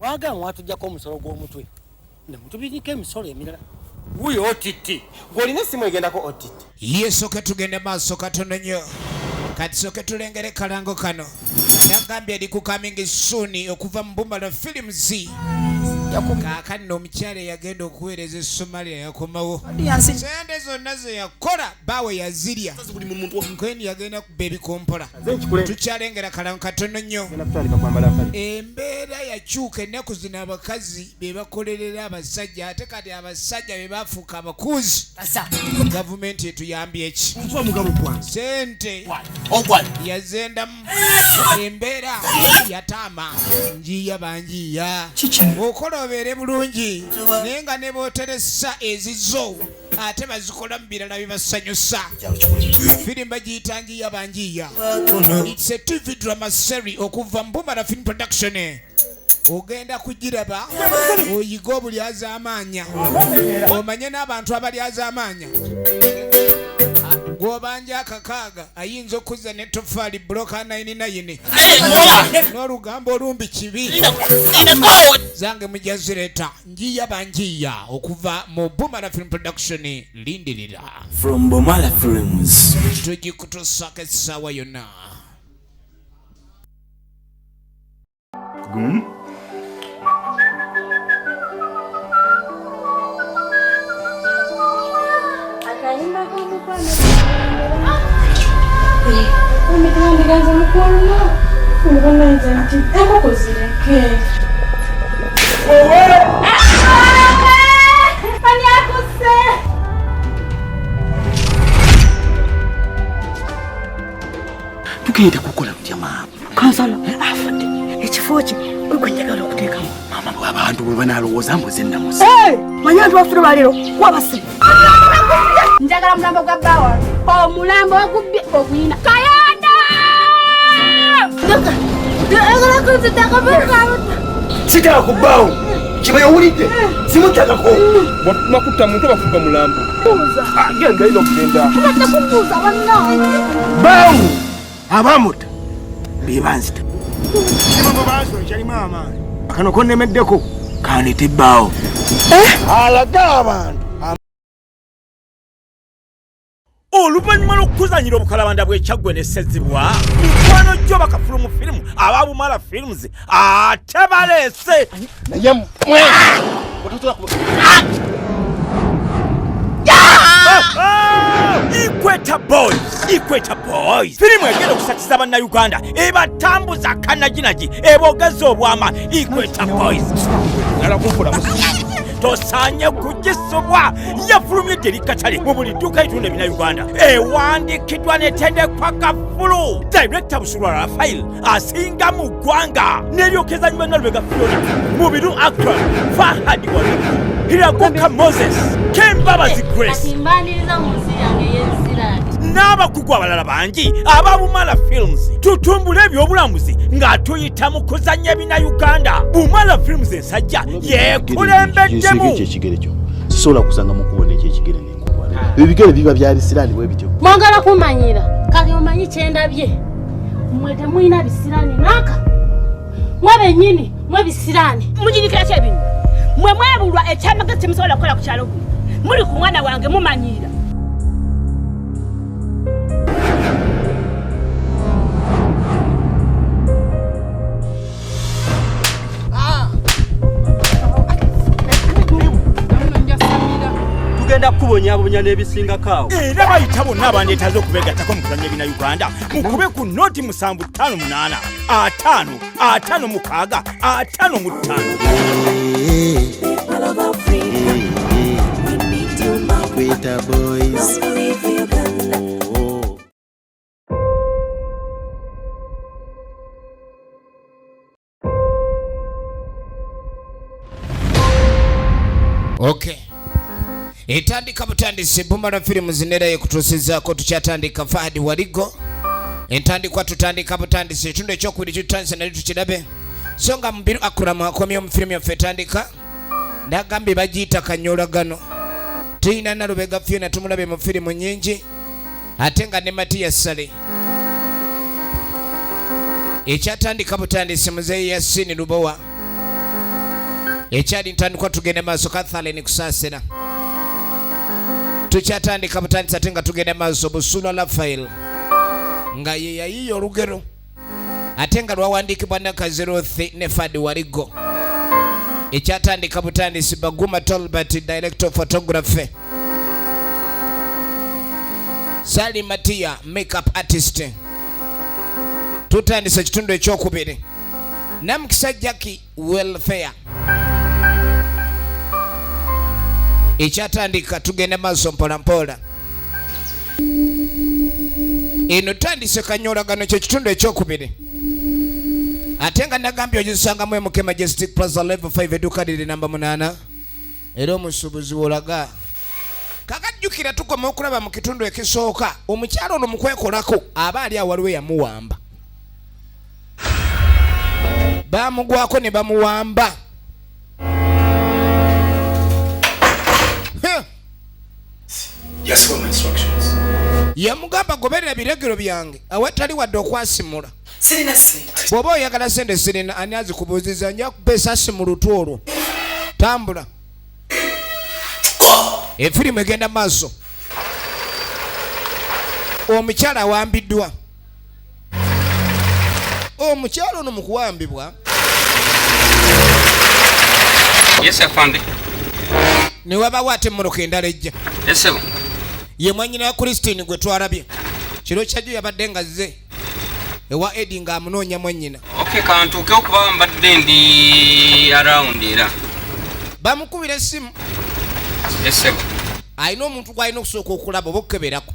Waga mwatujjako omusolo gw'omutwe. Ne mutubiriko emisolo emirala. Wuyo otiti. Gw'olina essimu egendako otiti. Yesoke tugende maaso katono nnyo. Kati soke tulengere kalango kano. Nagambye eri ku coming soon okuva mu Busuulwa Films. Kaakano omukyala yagenda okuweereza Somalia yakomawo. Sente zonna ze yakola baawe yazirya. Nkweni yagenda kuba ebikompola. Tukyalengera kalango katono nnyo. Embeera yakyuka ennaku zino abakazi be bakolerera abasajja ate kati abasajja be bafuuka abakuuzi. Gavumenti etuyambye eki? Sente yazendamu embeera yataama njiya banjiya okola obeere bulungi naye nga ne booteresa ezizo ate bazikola mu birala bibasanyusa. Firimu bagiyita njiya banjiya. It's a TV drama series okuva mu Busuulwa Film Production. Ogenda kugiraba oyiga obulyaza amaanya omanye n'abantu abalyaza amaanya. Gwobanja akakaaga ayinza okuzza ne tofaali buloka 99 n'olugambo olumbi kibi zange mujazireta njiya banjiya okuva mu Busuulwa Film Production. Lindirira from Busuulwa Films. Tugikutusaka essaawa yonna. Tugenda kukola kutya maama? Kansala afadde ekifo kye kwenjagala okuteekamu. Maama bw'abantu bwe banaalowooza mbuze nnamusa. Manyi abantu baffe baliro wabase. Njagala mulambo gwa bbawa. Omulambo ogubbye oguyina. Kayanda! Sitala ku bbaawo. Kiba yawulidde. Simutakako. Makuta muntu bafuga mulambo. Agenda ino kugenda. Tubadde kubuuza bannange. Bbaawo abamuta bebanzita. Kibambo baaso kyalimu amaanyi. Kano konnemeddeko kaanete bbaawo. Alaga abantu. Oluvannyuma lw'okuzanyira obukalabanda bw'ekyaggwe ne Ssezzibwa, mikwano gyo bakafulu mu firimu aba Busuulwa Films ate baleese Naye mwe. Equator Boys firimu egenda okusatiza bannayuganda ebatambuza kannaginagi eboogeza obwama. Equator Boys tosaanye kugisubwa yafulumye eri katale mu buli dduuka litunda ebinnauganda ewandiikiddwa netendekwa kafulu. Director Busuulwa Raphael asinga mu ggwanga n'eryokeza nyuma Nalubega Fiona Mubiru Actor Fahad Waliku Hiraguka Moses Kembabazi Grace n'abakugu abalala bangi aba Busuulwa Films. Tutumbula ebyobulamuzi nga tuyita mu kuzannya ebinnauganda. Busuulwa Films ensajja yeekulembeddemu. Ekigere kyo sisobola kusanga mu kubona ekigere n'enkubala. Ebigere biba bya bisiraani bwe bityo. Mwagala kumanyira kati omanyi kyendabye mmwe temulina bisiraani naaka. Mwe bennyini mwe bisiraani mugirikira ki ebintu mwe mwebulwa ekyamagezi kyemusobola kukola ku kyalo kuno muli ku mwana wange mumanyira. Tugenda kubonyabonya n'ebisingakaawo. Era bayita bonna abandeetaze okubeegattako mu kuzannya ebinnauganda mukube ku nooti 758 556 55. Equator Boys. Okay. Etandika butandise Busuulwa Films nera yekutuusizaako tukyatandika Fahad Waligo. Entandikwa tutandika butandise ekitundu ekyokubiri kitutandise nali tukirabe. So nga Mubiru Akram akomye mu firimu yaffe etandika. Ndagambye bagiyita Akanyolagano. Tuyina Nalubega Fiona tumulabe mu firimu nnyingi. Ate nga ne Matiya Sale. Ekyatandika butandise Muzeeyi Yasin Lubowa. ekyali ntandikwa tugende maaso Kathleen kusasira tukyatandika butandisa ate nga tugende maaso Busuulwa Raphael nga ye yayiya olugero ate nga lwawandiikibwa Nakazirothi ne Fadi Waligo. Ekyatandika butandisi Baguma Tolbert, director of photography. Sali Matia, makeup artist. Tutandisa ekitundu ekyokubiri Namukisa Jackie, welfare. Ekyatandika tugende maaso mpolampola. Eno tandise Akanyolagano ky'ekitundu ekyokubiri. Ate nga nagambye ogisangamu emuke Majestic Plaza level 5 edduuka liri namba 8 era omusuubuzi wolaga. Kakajjukira tukoma okulaba mu kitundu ekisooka omukyalo ono mukwekolako aba ali awaliwe yamuwamba. Bamugwako ne bamuwamba. Yes, for my instructions. Yamugamba goberera biregero byange awatali wadde okwasimula. Sirina sente. Bw'oba oyagala sente sirina ani azikubuuziza nja kupesa mu lutu olwo. Tambula. Efirimu egenda maaso. Omukyala awambiddwa. Omukyala ono mu kuwambibwa. Yes, afande. Ne wabawo ate emmoloka endala ejja. Yes, sir. Ye mwanyina wa Christine gwe twarabye. Kiro kyajjo yabadde nga zze. Ewa Eddie nga amunoonya mwannyina. Okay, kantuuke okuba mbadde ndi around era. Bamukubira essimu. Yes, sir. Alina omuntu gw'alina okusooka okulaba oba okukeberako.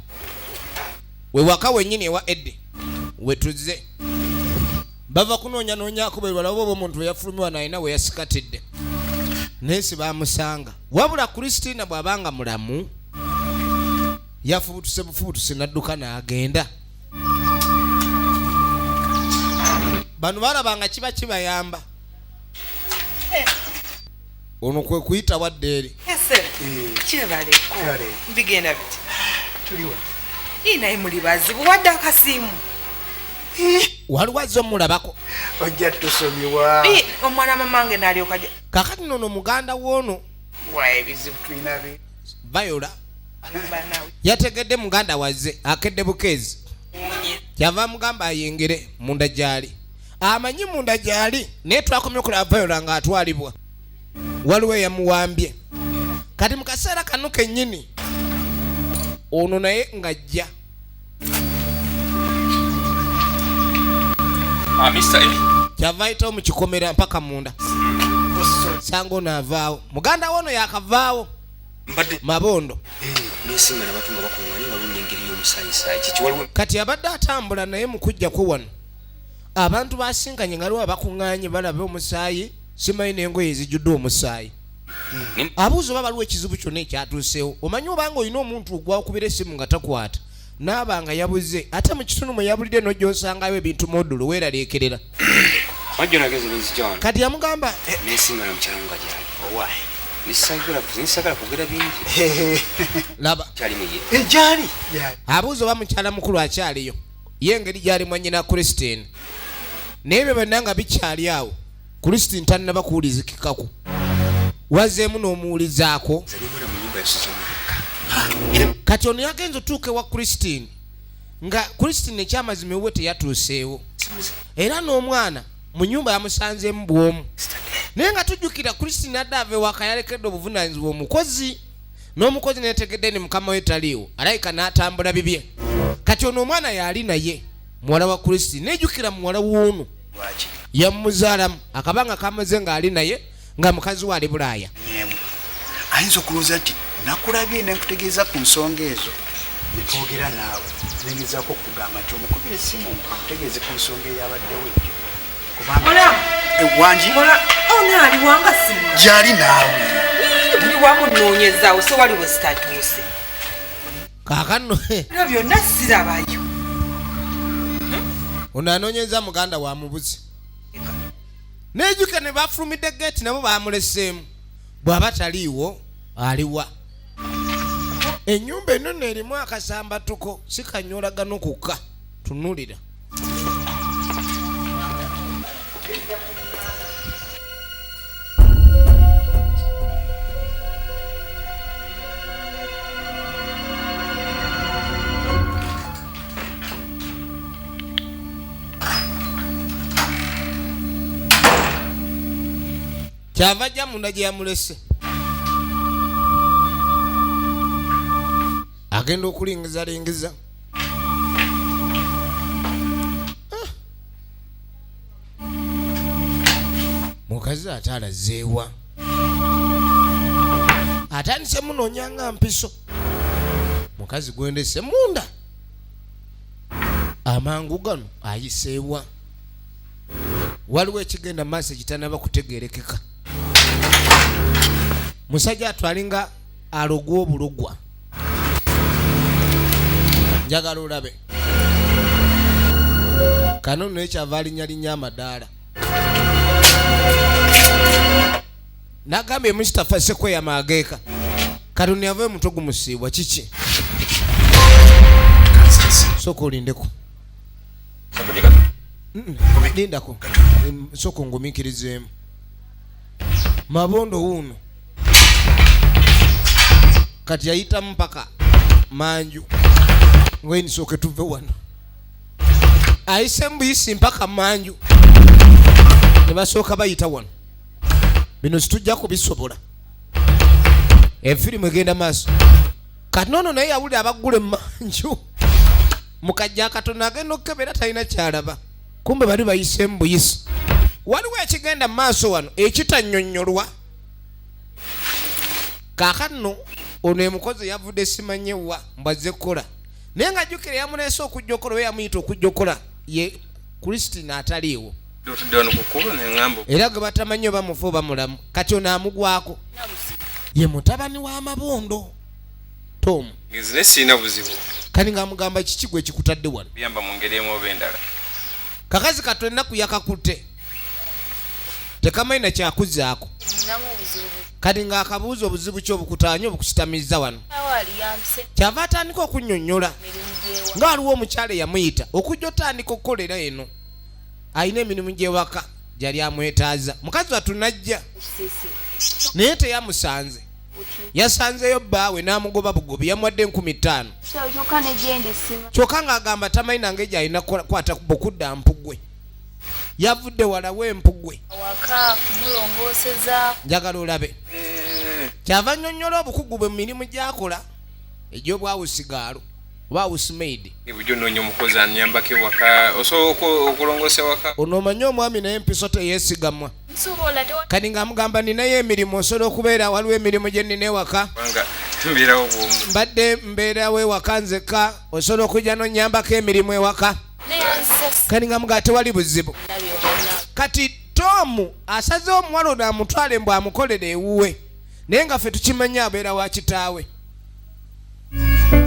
We waka wennyini ewa Eddie. We tuzze. Bava kunoonyanonyako bwe balaba oba omuntu we yafulumiwa n'alina we yasikatidde. Nesi bamusanga. Wabula Christina bw'abanga mulamu yafubutuse bufubutuse n'adduka n'agenda. Bano balabanga kiba kibayamba. Ono kwe kuyita wadde eri. Ese kyebaleko bigenda biti tuliwa inaye muli bazibu wadde akasimu waliwo azze omulabako Ojja tusonyiwa. omwana mamange n'alyoka kakati nono muganda woono Ebizibu tulina bi. Viola banawe yategedde muganda wazze akedde bukeezi kyava mugamba ayengere munda gyali amanyi munda gyali naye twakomye okulaba Viola ng'atwalibwa waliwo yamuwambye kati mu kaseera kano kennyini ono naye ng'ajja. Mr. Emmy. Kyava ayitawo mu kikomera mpaka munda sango naavaawo muganda wono yakavaawo mabondo nesinga nabatu nga bakuŋŋaanye balunda engeri y'omusaayisayi kiki waliwo kati abadde atambula naye mu kujja kwe wano abantu basinkanye nga liwo bakuŋŋaanye balabe omusaayi simanyi n'engoye ezijjudde omusaayi. Abuuza oba baliwo ekizibu kyonna ekyatuuseewo omanyi obanga olina omuntu gwakubira essimu nga takwata n'abanga yabuze ate mu kitundu mwe yabulidde n'ogyosangayo ebintu modulo weeraleekerera wajjo nageze nenzijana kati yamugamba nesinga na mukyala nga gyali nisagala kugera bingi laba kyali muye Ejali. abuuza oba mukyala mukulu akyaliyo ye engeri gyali mwannyina Christine naye bye bonna nga bikyali awo Christine tannaba kuwulizikikako wazeemu n'omuwulizaako kati ono yagenza otuuka ewa Christine nga Christine ekyamazima ewuwe teyatuuseewo era n'omwana mu nyumba yamusanzeemu bw'omu naye nga tujjukira Christine adde ava ewaka yalekedde obuvunaanyizibwa omukozi n'omukozi neetegedde ni mukama we taliiwo alayika n'atambula bibye kati ono omwana yali naye muwala wa Christine nejjukira muwala w'ono yamuzaalamu akabanga kamaze ng'ali naye nga mukazi we ali Bulaaya. Ayinza okulowooza nti nakulabye nenkutegeeza ku nsonga ezo netwogera naawe nengezaako okugamba nti omukubira essimu akutegeeze ku nsonga eyabaddewo ejjo kubanga wangi ono aliwanga simu gyali naawe buli wamunoonyezaawo so waliwo sitatuuse kaakano era byonna sirabayo ono anoonyeza muganda wa mubuzi nejjuka ne bafulumidde geeti nabo bamuleseemu bw'aba taliiwo aliwa ennyumba eno neerimu akasambatuko si Kanyolagano kukka tunulira kyava jja munda gye yamulese agenda okulingizalingiza mukazi ate alazeewa atandise munoonya nga mpiso mukazi gwendese munda amangu gano ayiseewa waliwo ekigenda maaso ekitanaba kutegeerekeka musajja atwalinga alogwa obulogwa njagala olabe kano nekyava alinyalinya amadaala nagambye Mustafa Sekweyama ageeka Katonda yava omutwe gumusiibwa kiki sooka olindeko lindako sooka ongumiikirizeemu mabondo wuuno kati yayitamu mpaka manju ngweni sooke tuve wano ayise mbuyisi mpaka manju ne basooka bayita wano bino situjja kubisobola efirimu egenda maaso kati noono naye yawulira abaggula emanju mukajja Katonda agenda okukebera talina kyalaba kumbe bali bayise mbuyisi waliwo ekigenda maaso wano ekitannyonnyolwa kaakano ono emukozi yavudde simanyewa mbazze kukola naye nga jjukira yamuleese okujja okola we yamuyita okujja okola ye Kristina ataliiwo era gwe batamanyi oba mufu oba mulamu kati ono amugwako ye mutabani w'amabondo Tom sirina buzibu kani ng'amugamba kiki gwe kikutadde wano biyamba mu ngeri emu oba endala kakazi kato ennaku yakakutte tekamanyi na kyakuzaako kati ng'akabuuza obuzibu ki obukutaanya obukukitamiza wano kyava atandika okunnyonnyola nga waliwo omukyala eyamuyita okujja otandika okukolera eno ayina emirimu gy'ewaka gyali amwetaaza mukazi watunajja naye teyamusanze yasanzeyo bbaawe n'amugoba bugobi yamuwadde 15,000 kyokka ng'agamba tamanyi nange gy'alina kwata bukudda mpugwe yavudde walawo empugwe njagala olabe kyava nnyonnyola obukugu bwe mu mirimu gy'akola egy'obwawusigaalo oba housemaid ebujjo noonya omukozi anyambako ewaka osobola okulongoosa ewaka ono omanyi omwami naye empiso teyeesigamwa kati ng'amugamba ninayo emirimu osobola okubeera waliwo emirimu gye nnina ewaka mbeerawo bwomu mbadde mbeerawo ewaka nzekka osobola okujja n'onyambako emirimu ewaka kati ng'amugamba tewali buzibu kati Tom asazeewo omuwala ono amutwale mbw amukolera ewuwe naye nga ffe tukimanyi abeera wa kitaawe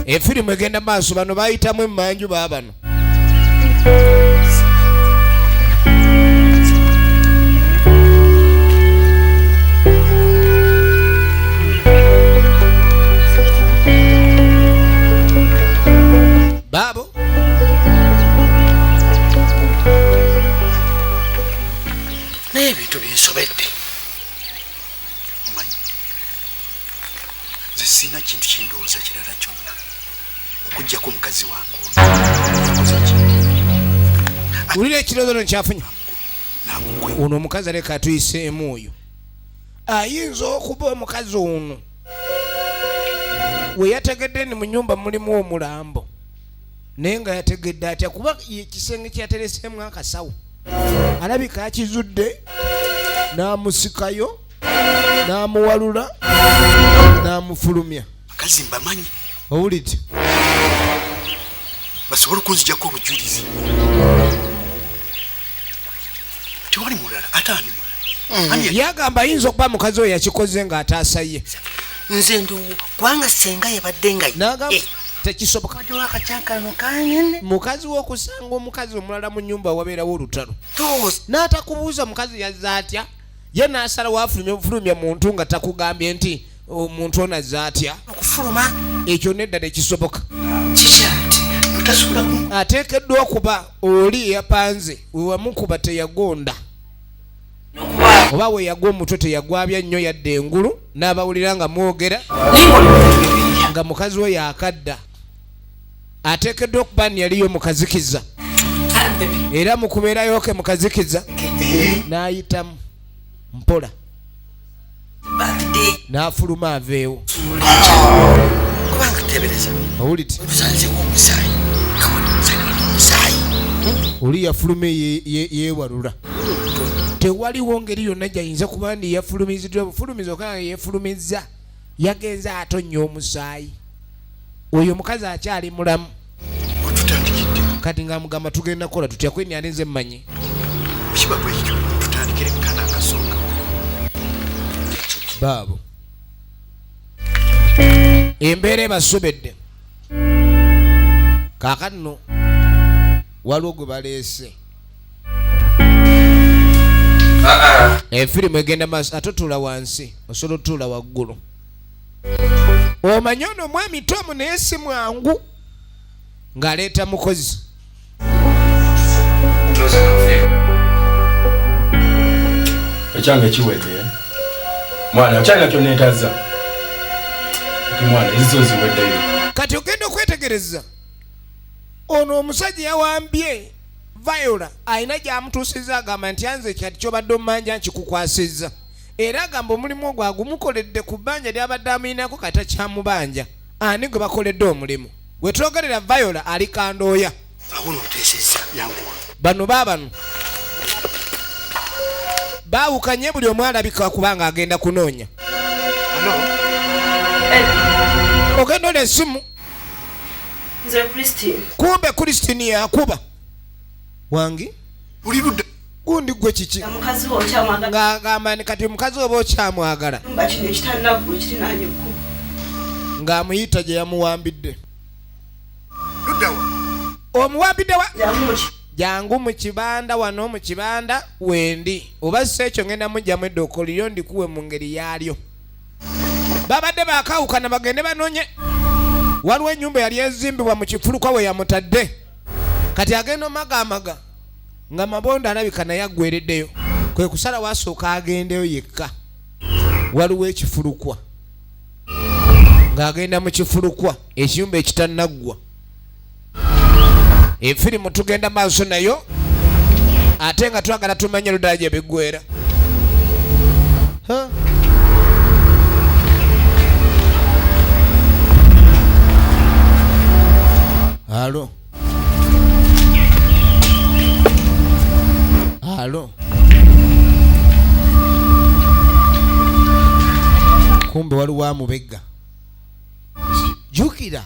efirimu egenda maaso bano bayitamu emmanju baabano baabo naye ebintu binsobedde omanyi nze sirina kintu kindowooza kirala kyonna okuggyako mukazi wange wulira ekirowoozo no kyafunye ono omukazi aleka atuyiseemu oyo ayinza okuba omukazi ono we yategedde ni mu nnyumba mulimu omulambo naye nga yategedde atya kuba ekisenge kyatereseemu akasawo alabika akizudde n'amusikayo n'amuwalula n'amufulumya bakazi mbamanyi owulidde basobole okunzijjako obujulizi tewali mulala ate ani mulala yagamba ayinza okuba mukazi oyo yakikoze ng'ataasa ye nze ndowo kubanga senga yabadde nga tekisoboka mukazi w'okusanga omukazi omulala mu nnyumba wabeerawo olutalo n'atakubuuza mukazi yazza atya ye n'asalawo afulumya muntu nga takugambye nti omuntu ono azza atya okufuluma ekyo nedda tekisoboka ateekeddwa okuba oli yapanze wewamukuba teyagonda oba we yagwa omutwe teyagwabya nnyo yadde engulu n'abawulira nga mwogera nga mukazi we yakadda ateekeddwa okuba ni yaliyo mukazikiza era mu kubeerayo ke mukazikiza n'ayitamu mpola n'afuluma aveewo kubanga tebereza owuliti tusanze omusaayi omusaayi oli yafulume yeewalula tewaliwo ngeri yonna gyayinza kuba ndi yafulumiziddwa bufulumizi okanga yeefulumiza yagenze atonnya omusaayi oyo mukazi akyali mulamu kati ng'amugamba tugenda kukola tutya kweni alinze mmanyi ekibabwa ekyo tutandikire kana akasooka baabo embeera ebasobedde kaakati nno waliwo gwe baleese efirimu egenda maaso ate otuula wansi osobola otuula waggulu omanyi ono omwami Tomu naye si mwangu ng'aleeta mukozi ekyange kiwedde mwana okyalina kyonneetaza ti mwana ezizo ziweddeyo kati ogenda okwetegereza ono omusajja yawambye Viola alina gy'amutuusizza agamba nti anze kati kyobadde omumanja nkikukwasizza era agamba omulimu ogwo agumukoledde ku bbanja ly'abadde amuyinako kata kyamubanja ani gwe bakoledde omulimu wetwogerera Viola ali kandooya awuno otesezza yanguwa bano baabano baawukanye buli omu alabika kubanga agenda kunoonya ogenda ola essimu nze Christine kumbe Christine yakuba wangi uli ludda gundi gwe kiki omukazi wo kyamwagala ng'agamba ni kati omukazi oba okyamwagala kino ekitannaggu ekirinaanye ekkubo ng'amuyita gye yamuwambidde luddawa omuwambidde wa jamuki jangu mu kibanda wano mu kibanda wendi oba si ekyo ngenda mujjamu eddooko liryo ndikuwe mu ngeri yaalyo babadde baakawukana bagende banoonye waliwo ennyumba yali ezimbibwa mu kifulukwa we yamutadde kati agenda omagamaga nga mabondo alabika naye aggwereddeyo kwe kusala wasooka agendeyo yekka waliwo ekifulukwa ng'agenda mu kifulukwa ekiyumba ekitannaggwa efirimu tugenda maaso nayo ate nga twagala tumanye luddala gye biggwera alo alo kumbe waliwo amubegga jukira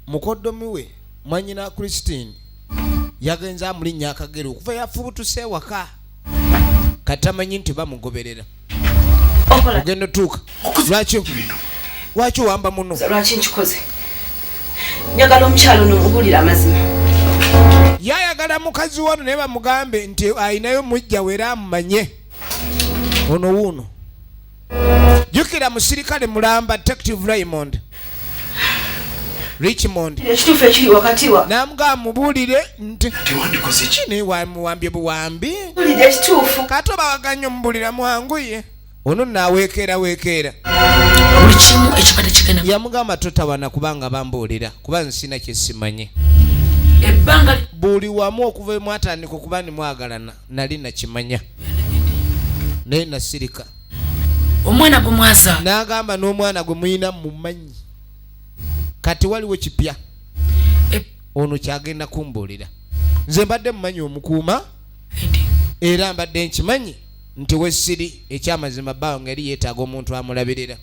mukoddomi we mwanyina Christine yagenza amulinnya akagere okuva yafubutuse ewaka kati amanyi nti bamugoberera ogenda otuuka lwaki wamba muno lwaki nkikoze njagala omukyalo n'omubuulira amazima yayagala mukazi wano naye bamugambe nti ayinayo mujja weera amumanye ono wuuno jukira musirikale mulamba Detective Raymond Richmond ekituufu ekiri wakati wa namugamba mubuulire nti tewandikoze ki naye wamuwambye buwambi buulire ekituufu kati obawaganya omubuulira mwanguye ono naaweekeera buli kimu ekibadde kigenda yamugamba totawana kubanga bambuulira kuba nsina kyesimanye ebbanga buli wamu okuva mwatandika okuba ni mwagalana nali nakimanya naye nasirika omwana gwe mwaza n'agamba n'omwana gwe muyina mumanyi kati waliwo kipya ono kyagenda kumbuulira nze mbadde mumanyi omukuuma era mbadde nkimanyi nti wesiri ekyamazima bbaawo ngeri yeetaaga omuntu amulabirira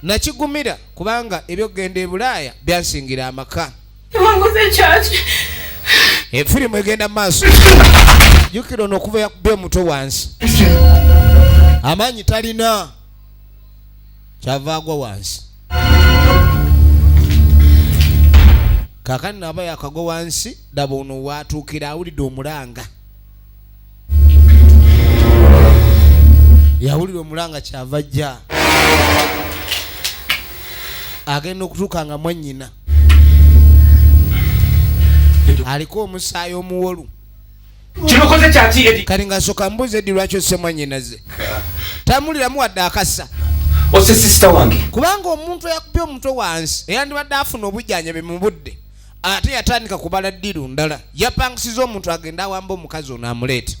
nakigumira kubanga ebyokugenda e Bulaaya byansingira amaka ewanguze kyaki efirimu egenda maaso jukira ono okuva yakubye omutwe wansi amaanyi talina kyava agwa wansi kakani naba yakagwa wansi daba ono watuukira awulidde omulanga yawulira omulanga kyava jja agenda okutuuka nga mwannyina aliko omusaayi omuwolu kinokoze kyaki edi kali ng'asooka mbuuza eddi lwaki osse mwannyinaze tamuliramu wadde akassa ose sisita wange kubanga omuntu eyakubye omutwe wansi eyandibadde afuna obujjanjabi mu budde ate yatandika kubala ddiru ndala yapangisiza omuntu agenda awamba omukazi ono amuleeta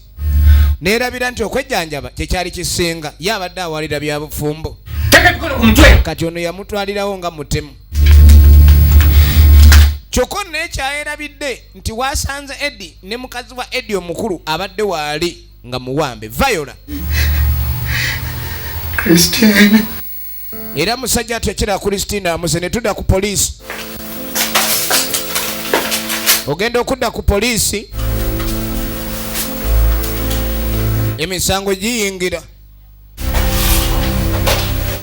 neerabira nti okwejjanjaba kyekyali kisinga ye abadde awalira bya bufumbo kati ono yamutwalirawo nga mutemu kyokka naye kyayerabidde nti waasanze Eddie ne mukazi wa Eddie omukulu abadde waali nga muwambe Viola Christine era musajja atekera Christine amuse ne tudda ku poliisi ogenda okudda ku poliisi emisango giyingira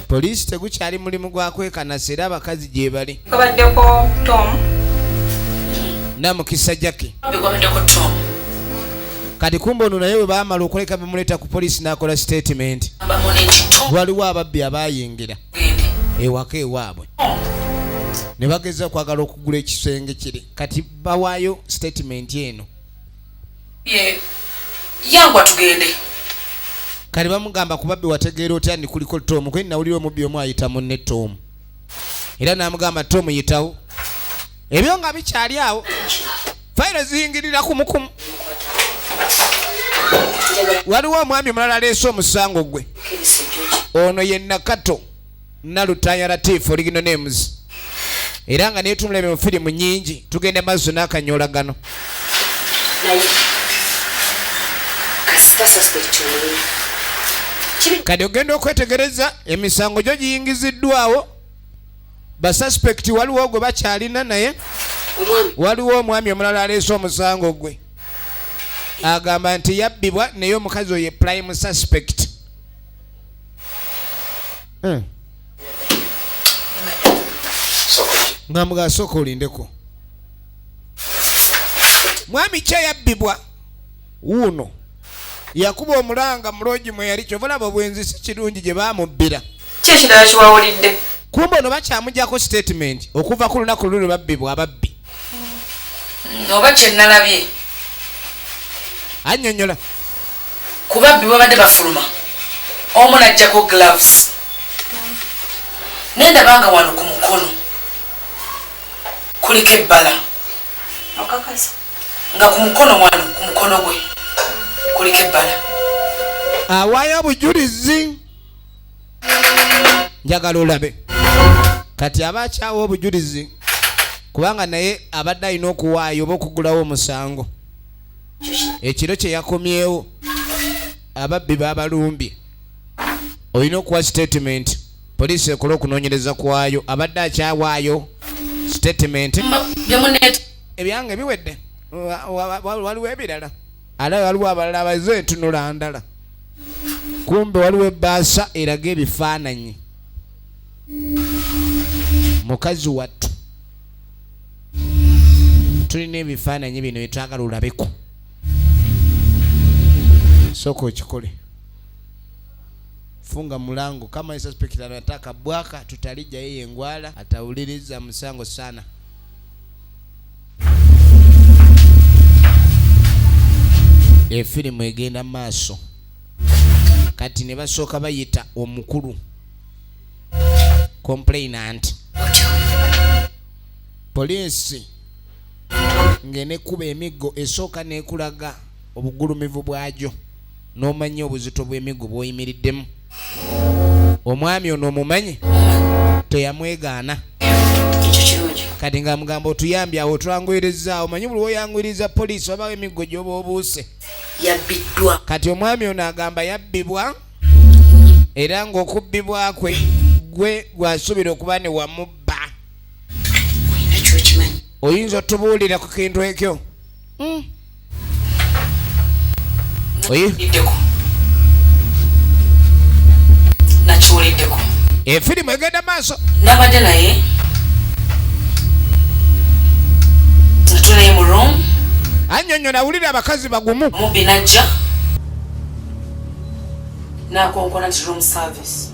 poliisi tegukyali mulimu gwa kwekanasa era abakazi gye bali kabaddeko Tom namukisa Jackie kati kumbe ono naye bwe baamala okuleka bamuleeta ku poliisi n'akola statement waliwo ababbi abayingira ewaka ewaabwe ne bageza kwagala okugula ekisenge kiri kati bawaayo statement eno yangwa tugende kati bamugamba ku babbi wategeera otya ni kuliko Tom kwe nawulira omubbi omu ayita munne Tom era n'amugamba Tom yitawo ebyo nga bikyali awo fayiro ziyingirira kumukumu waliwo omwami omulala aleese omusango gwe ono ye Nakato Nalutaya Latifu original names era nga netunula mu firimu nyingi tugende maaso n'Akanyolagano kati ogenda okwetegereza emisango gyo giyingiziddwawo basuspect waliwo gwe bakyalina naye waliwo omwami omulala aleese omusango gwe agamba nti yabbibwa naye omukazi oyo prime suspect nga mugasooka olindeko mwami kye yabbibwa wuuno yakuba omulanga muloogi mwe yali kyovulaba obwenzi si kirungi gye baamubbira kyekirala kiwawulidde kumbe ono bakyamugyako statement okuva ku lunaku luli babbibwa ababbi oba kyenalabye annyonnyola ku babbi babadde bafuluma omu najjako gloves nendabanga wano ku mukono kuliko ebbala nga ku mukono wano ku mukono gwe kuliko ebbala awaayo obujulizi njagala olabe kati aba akyawa obujulizi kubanga naye abadde alina okuwaayo oba okugulawo omusango ekiro kye yakomyewo ababbi baabalumbye olina okuwa statement poliisi ekola okunoonyereza kwayo abadde akyawaayo statement ebyange biwedde waliwo ebirala ala waliwo abalala abaze entunula ndala kumbe waliwo ebbaasa eraga ebifaananyi mukazi wattu tulina ebifaananyi bino byetwagala olabeko soko okikole funga mulango kama suspect anataka bwaka tutalija yeye ngwala atauliriza msango sana efilimu egenda maaso kati ne basooka bayita omukulu complainant poliisi ngene kuba emiggo esooka nekulaga obugulumivu bwajo n'omanya obuzito bw'emiggo bw'oyimiriddemu omwami ono omumanyi teyamwegaana kati nga mugamba otuyambye awo otwanguyiriza omanyi buli woyanguyiriza poliisi obawo emiggo gy'oba obuuse yabbiddwa kati omwami ono agamba yabbibwa era ng'okubbibwa kwe gwe gwasuubira okuba ne wamubba oyinza otubuulira ku kintu ekyo nakiwuliddeko efirimu egenda maaso nabadde naye natunaye mu room annyonnyola awulira abakazi bagumu mubbi najja nakonkona nti room service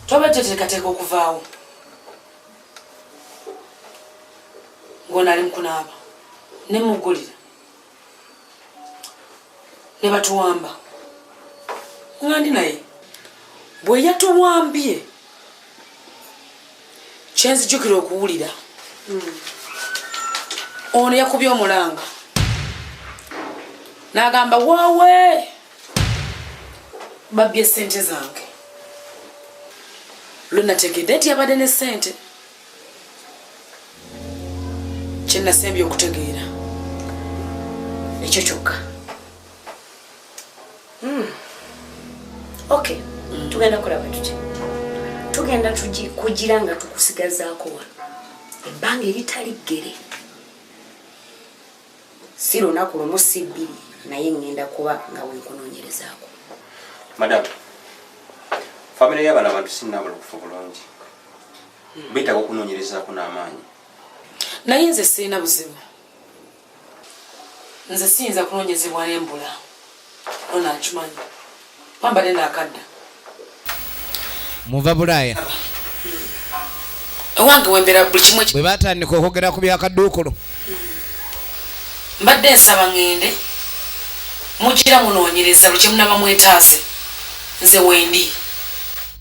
twabadde teekateeka okuvaawo ng'onali mukunaaba ne muggulira ne batuwamba ngandi naye bwe yatuwambye kyenzijjukira okuwulira ono yakubye omulanga N'agamba wowe babbye ssente zange. Lunategedde nti yabadde ne ssente. Kye nasembye okutegeera ekyo kyokka. Okay, tugenda kulaba tuti. Tugenda kugira nga tukusigazaako wano. Ebbanga eritali ggere. Si lunaku lumu si bbiri naye ngenda kuba nga wenkunoonyerezaako. Madam, famire y'abana abantu sinnabula okufa bulungi. Beetaaga okunoonyerezaako n'amaanyi. Naye nze sirina buzibu. Nze siyinza kunoonyezebwa n'embula. Ono akimanyi. Pambale n'akadda. Muva Bulaaya. Ewange wembera buli kimu bwe batandika okwogera ku byakadduukulu. Mbadde nsaba ngende. Mugira munoonyereza buli kye munaba mwetaaze. Nze wendi.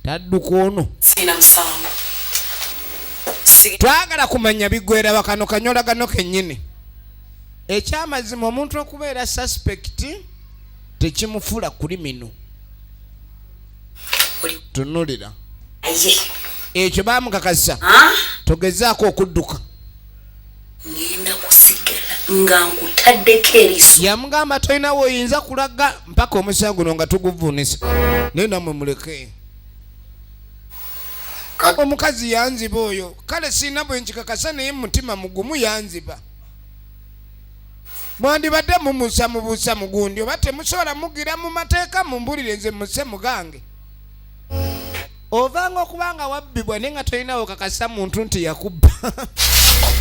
Tadduka ono. Sirina musango. Twagala kumanya biggwera bakano Kanyolagano kennyini. Ekyamazima omuntu okubeera suspect tekimufula criminal. Tunulira. Ekyo baamukakasa. Togezaako okudduka. Ngenda kusigala nga nkutaddeko eriiso. Yamugamba tolina woyinza kulaga mpaka omusango guno nga tuguvuunisa. Naye nammwe muleke. Omukazi yanziba oyo. Kale sirina bwe nkikakasa naye mutima mugumu yanziba. Mwandibadde mumusa mubuusa mugundi oba temusobola mugira mu mateeka mumbulire nze muse mugange. Ovanga okubanga wabbibwa naye nga tolinawo kakasa muntu nti yakubba.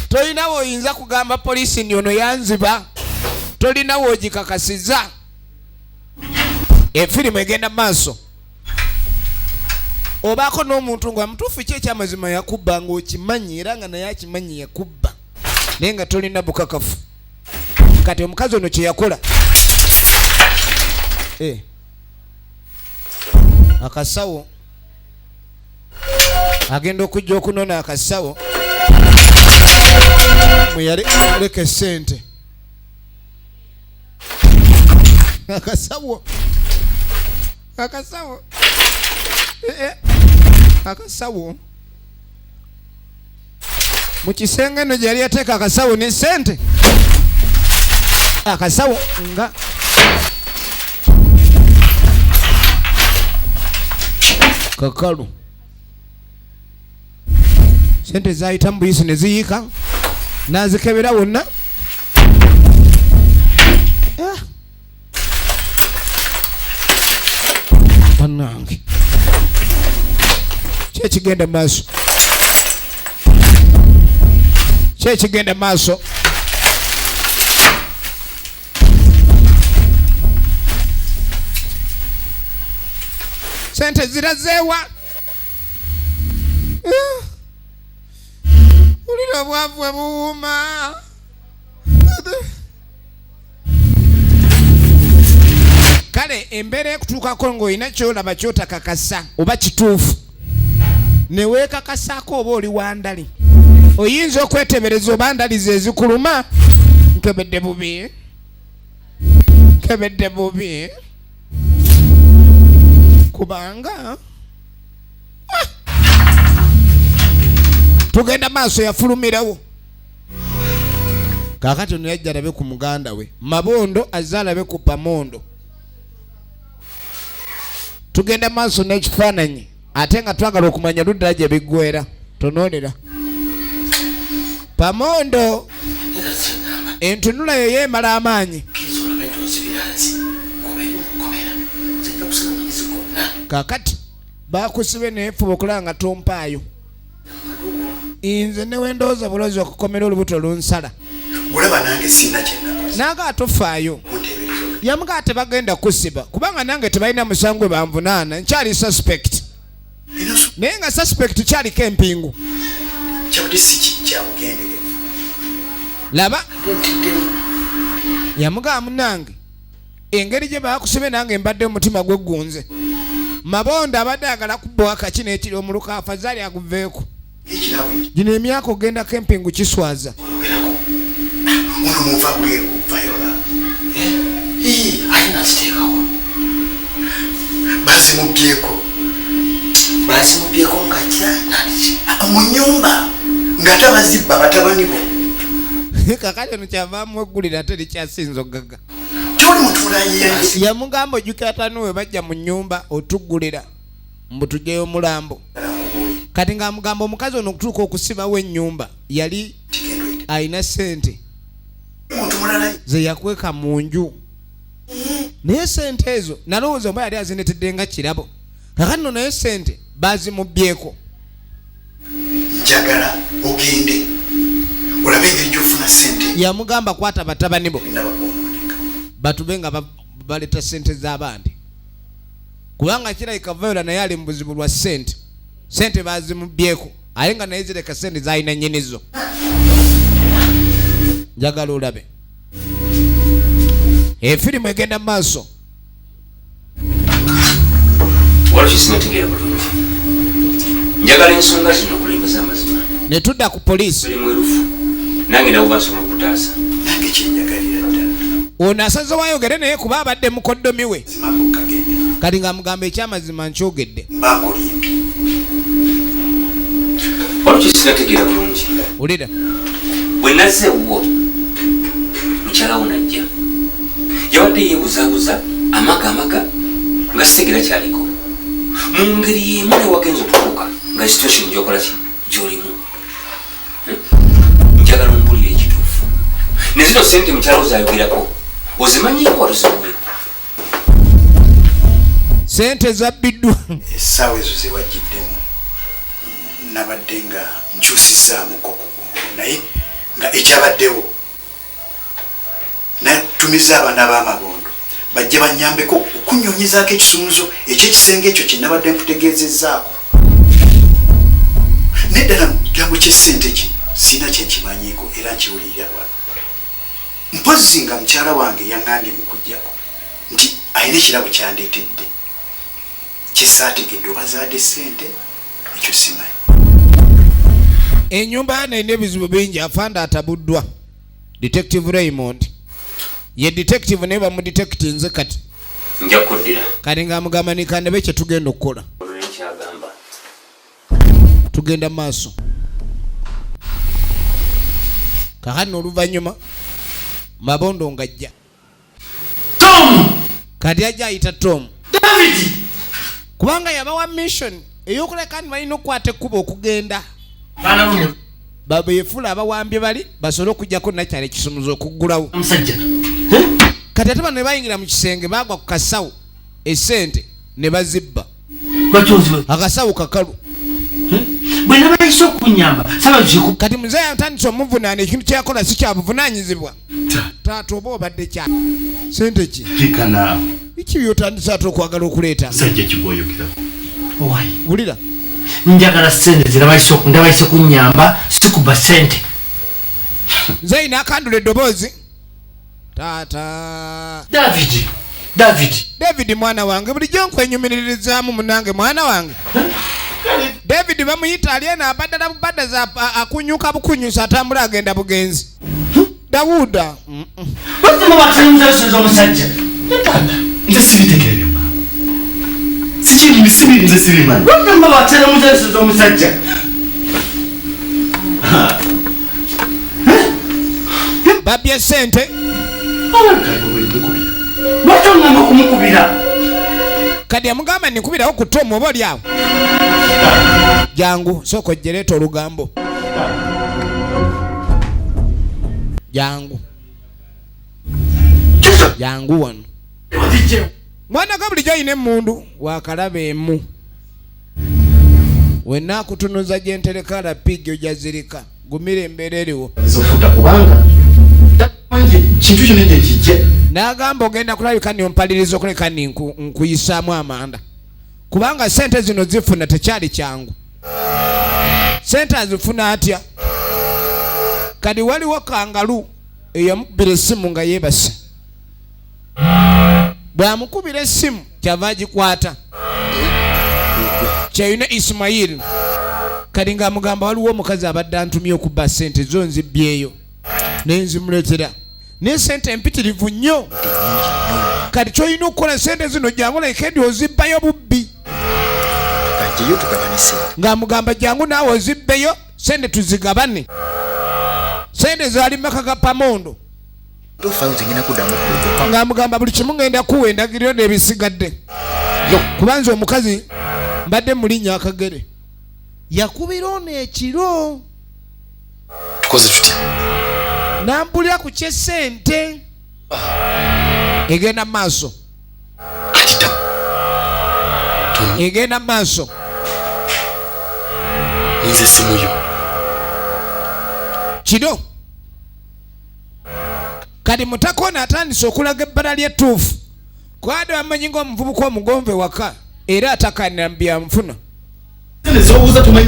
Tolinawo oyinza kugamba poliisi nti ono yanziba. Tolinawo ogikakasiza. Efirimu egenda maaso. Obaako n'omuntu nga mutuufu ki ekyamazima yakubba ng'okimanyi era nga naye akimanyi yakubba. Naye nga tolina bukakafu. Kati omukazi ono kye yakola. Akasawo. Agenda okujja okunona akasawo. Mwe yaleka essente. Akasawo. Akasawo. Akasawo. Mu kisenge eno gye yali yateeka akasawo n'essente. Akasawo nga kakalu. Sente zayita mu buyisi ne ziyiika n'azikebera wonna. Bannange kyekigenda maaso. Kyekigenda maaso. Sente zirazeewa. Ulira obwavu buwuuma. Kale embeera ekutuukako ng'olina kyolaba kyotakakasa oba kituufu. Ne weekakasaako oba oli wandali. Oyinza okwetebereza oba ndali ze zikuluma. Nkebedde bubi. Nkebedde bubi. Kubanga tugenda maaso yafulumirawo. Kakati ono yajja alabe ku muganda we Mabondo azze alabe ku Pamondo. Tugenda maaso n'ekifaananyi ate nga twagala okumanya ludda gye biggwera. Tonoonera Pamondo entunula yo yeemala amaanyi. Kakati bakusibe neefuba okulaba nga tompaayo. Nze ne wendowooza bulozi okukomera olubuto lunsala. Olaba nange sina kyennakoze. Nange atofaayo. Yamuga tebagenda kusiba kubanga nange tebalina musango banvunaana nkyali suspect. Naye nga suspect kyaliko empingu. Kyabudde si kyabugenderevu. Laba yamuga munange engeri gye bakusibe nange mbadde omutima gwegunze. Mabondo abadde agala kubba akaki n'ekiri omuluka afazali aguveeko. Gino emyaka ogenda kempingu kiswaza. Ono muva bweru vayola. bazimubyeko nga mu nyumba nga tabazibba batabani bo kakati ono kyavaamu eggulira ate likyasinza ogaga toli mutuula yensi yamugamba ojukatanuwe bajja mu nyumba otuggulira mbu tujjeyo mulambo kati ng'amugamba omukazi ono okutuuka okusibawo ennyumba yali alina sente ze yakweka mu nju naye sente ezo nalowooza oba yali azinetedde nga kirabo kakati no naye sente bazimubyeko njagala ogende olabe engeri gyofuna sente yamugamba kwata batabani bo batube nga baleta sente z'abandi kubanga kirabika Viola naye ali mu buzibu lwa sente bazimubyeko aye nga naye zireka sente zalina nnyinizo njagala olabe efirimu egenda mu maaso waliwo sinategeera bulungi njagala ensonga zino okulembeza amazima ne tudda ku poliisi oli mwerufu nange nabo basobola okutaasa nange kyenjagalira ddala ono asaze wayogere naye kuba abadde mukoddomi we kati ng'amugamba ekyamazima nkyogedde waliwo sinategeera bulungi ulira bwe nazze ewuwo mukyalawo najja yabadde yeebuzaabuza amaga nga sitegera kyaliko mu ngeri yemu newagenza okutuuka nga situation gyokola ki gyolimu njagala ombulira ekituufu ne zino sente mukyalawo zayogerako ozimanyiko watozimanyiko sente zabbiddwa essaawa ezo zewajjiddemu nabadde nga nkyusizaamuko kugungu naye nga ekyabaddewo natumiza abaana b'amabondo bajje banyambeko okunyonyezaako ekisumuzo ekyekisenge ekyo kyenabadde nkutegeezezzaako neddala mu kigambo ky'essente kino sina kyenkimanyiiko era nkiwulirira wano mpozi nga mukyala wange yaŋŋambye mu kujjako nti alina ekirabo kyandeetedde kyesaategedde oba zaadde ssente ekyo simanyi ennyumba yana erina ebizibu bingi afanda atabuddwa detective Raymond ye detective naye bamudetekiti nze kati nja kuddira kati ng'amugamba nikandebe kye tugenda okukola olwenkyagamba tugenda mu maaso kakati n'oluvannyuma mabondo ng'ajja Tom kati ajja ayita Tom David kubanga yabawa mission ey'okuleka ni balina okukwata ekkuba okugenda babeefula abawambye bali basobole okujjako nakyala ekisumuzo okuggulawo omusajja kati ate bano ne bayingira mu kisenge bagwa ku kasawo essente ne bazibba akasawo kakalu bwe nabayise okunyamba sabaziku kati muzeeyi atandise omuvunaana ekintu kyakola si kyabuvunaanyizibwa taata oba obadde kya sente ki iki byotandise ate okwagala okuleeta wulira njagala sente zirabayise kunyamba sikuba sente nzeeyi n'akandula eddoboozi taata David mwana wange bulijjo nkwenyumiririzaamu munange mwana wange David bamuyita alyena abaddala bubadda za akunyuka bukunyusa atambula agenda bugenzi Dawuda batuma bakanyuza omusajja nze sibitegeere sikiri sibiri nze sibimanyi batuma bakanyuza omusajja babye sente batongamba kumukubira kati amugamba nikubirawo ku Tom oba oli awo jangu sooka ojjereeta olugambo jangu wano mwana ga bulijjo ayina emmundu wakalaba emu wenna akutunuza gyentereka lapigi ojazirika gumira embeera eriwo kintu kyo nende kijje n'agamba ogenda kulabika nyompaliriza okuleka nkuyisaamu amanda kubanga sente zino zifuna tekyali kyangu sente azifuna atya kati waliwo kangalu eyamukubira essimu nga yeebase bw'amukubira essimu kyava agikwata kyayina Ismail kati ng'amugamba waliwo omukazi abadde antumye okubba sente zo nzibbyeyo nenzimuletera naye sente empitirivu nnyo kati kyolina okukola sente zino jangu like edi ozibbayo bubbi jeyo tugabane sente. Ng'amugamba jangu naawe ozibbeyo sente tuzigabane. Sente zaali maka pamondo. Tofayo zingina kuddamu kulogoka. Ng'amugamba buli kimu ngenda kuwa endagiriro n'ebisigadde. Kubanza omukazi mbadde mulinnya akagere. Yakubira ono ekiro. Tukoze tutya? Nambulira ku kyesente. Egenda maaso. Atita. Egenda maaso. Nze simuyo. Kino. Kati mutakona atandise okulaga ebbala ly'ettuufu. Kwade amanyi ng'omuvubuka omugonve waka era atakanira mbyamfuna.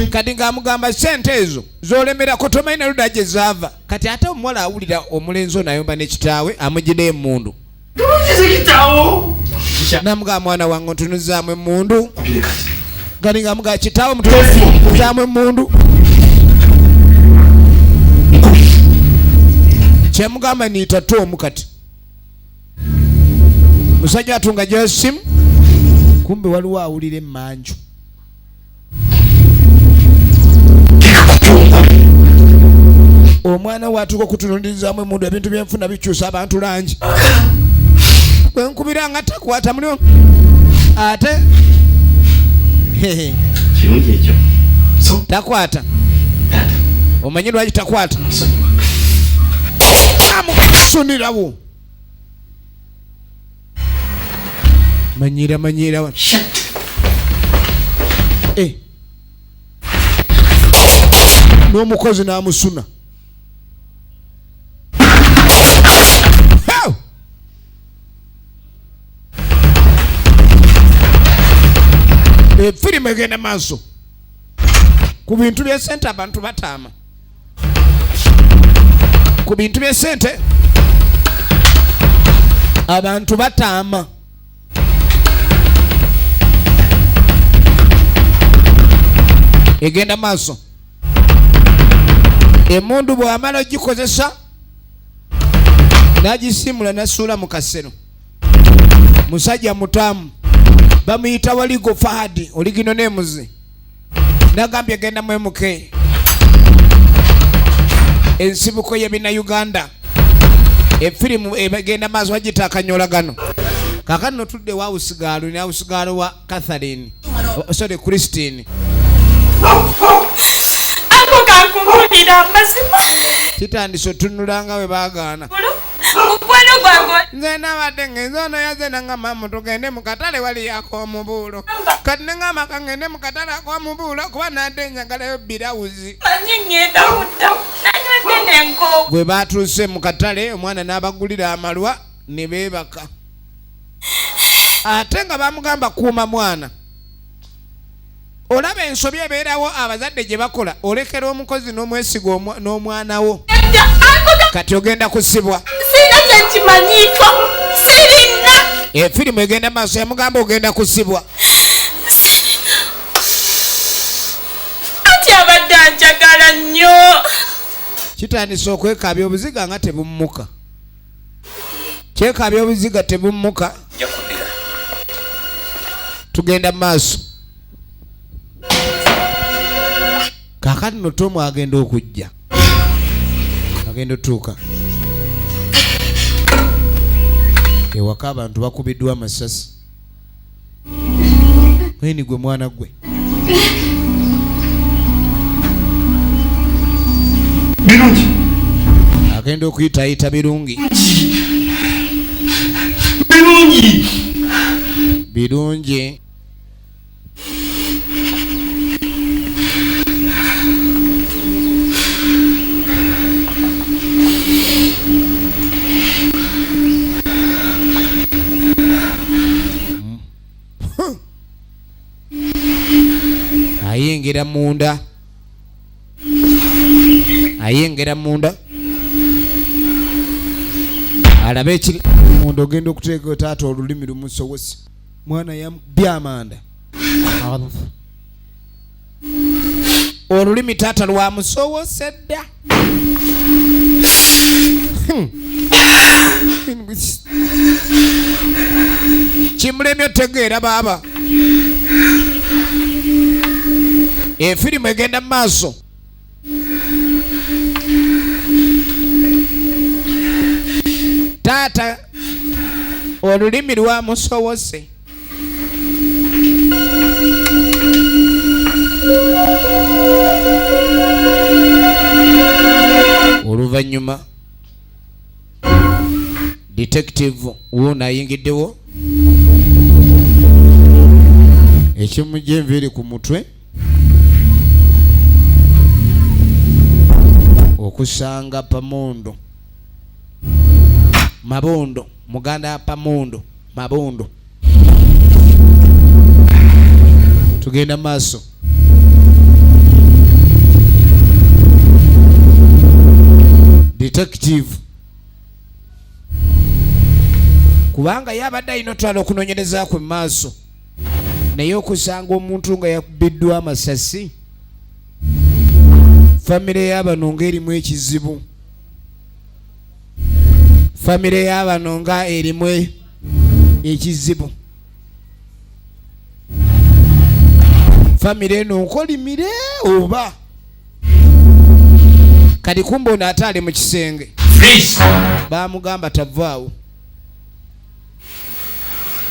Kati ng'amugamba sente ezo z'olemerako tomanyi na ludda gye zaava. Kati ate omuwala awulira omulenzi ono ayomba ne kitaawe amugida emmundu. Namugamba mwana wange ntunuzaamu emmundu. Kati ng'amugamba kitaawe mutunuzaamu emmundu. Kyemugamba niita Tomu kati. Musajja atunga gy'essimu. Kumbe waliwo awulira emmanju. Omwana watuuka okutunulizaamu emmundu ebintu byenfuna bikyusa abantu langi. Bwe nkubira nga takwata mulyo. Ate kirungi ekyo. Takwata. Omanyi lwaki takwata? Amusunirawo. Manyira wa. N'omukozi n'amusuna. Firimu egenda maaso. Ku bintu by'esente abantu bataama. Ku bintu by'esente abantu bataama. Egenda maaso. Emmundu bw'amala ogikozesa n'agisimula n'assuula mu kasero. Musajja mutaamu bamuyita Waligo Fahadi oligino nemuzi. Nagambye agenda mu MK. Ensibuko y'ebina Uganda. Efirimu egenda maaso bagita Akanyolagano. Kakano tudde wa usigalo ni usigalo wa Catherine. Sorry, Christine. Ako kakumbulira amazima. Kitandise tunulanga we baagaana. Mukwano gwange. Nze nabadde ng'enzono yazena nga mama tugende mu katale wali yako omubuulo. Kati ne ngamba kangende mu katale ak'omubuulo kuba nadde njagalayo birawuzi. Manyi ngenda kudda. Nanywedde n'enko. Bwe baatuuse mu katale omwana n'abagulira amalwa ne beebaka. Ate nga bamugamba kuuma mwana. Olaba ensobi ebeerawo abazadde gye bakola olekera omukozi n'omwesiga n'omwana wo. Kati ogenda kusibwa. Sina kyekimanyiiko. Sirina. Efirimu egenda maaso yamugamba ogenda kusibwa. Ati abadde anjagala nnyo. Kitandise okwekaabya obuziga nga tebummuka. Kyekaabya obuziga tebummuka. Tugenda maaso. Kakati no Tomu agenda okujja. Agenda otuuka. Ewaka abantu bakubiddwa amasasi. Kweni gwe mwana gwe. Birungi. Agenda okuyitaayita birungi. Birungi. Ayingira munda. Alabe ekiri munda ogenda okuteeka taata olulimi lumusowose. Mwana yambya amanda. Olulimi taata lwamusowose dda. Kimulemye otegeera baaba. Efirimu egenda maaso. Taata olulimi lwamusowose. Oluvannyuma detective wona ayingiddewo ekimujja enviiri ku mutwe okusanga Pamondo Mabondo muganda Pamondo Mabondo. Tugenda maaso. Detective kubanga yabadde alina otwala okunoonyereza kwe maaso naye okusanga omuntu nga yakubiddwa amasasi, famire y'abano ng'erimu ekizibu, famire y'abano nga erimu ekizibu, famire eno nkolimire oba kati kumbe ono ate ali mu kisenge bamugamba tavaawo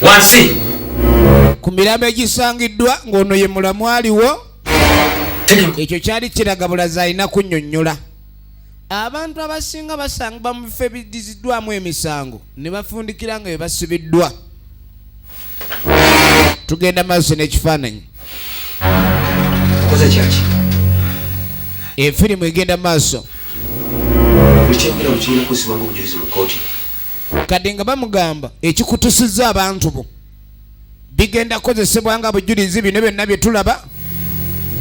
wansi ku mirambo egisangiddwa ng'ono ye mulamu aliwo. Ekyo kyali kiraga bulazi alina kunnyonnyola. Abantu abasinga basangibwa mu bifo ebidiziddwamu emisango ne bafundikira nga bwe basibiddwa. Tugenda maaso n'ekifaananyi. Koze kyaki? Efirimu egenda maaso. Mukyengera mukiina kusibanga obujulizi mu kkooti. Kati nga bamugamba ekikutusizza abantu bo bigenda kozesebwa nga bujulizi bino byonna bye tulaba.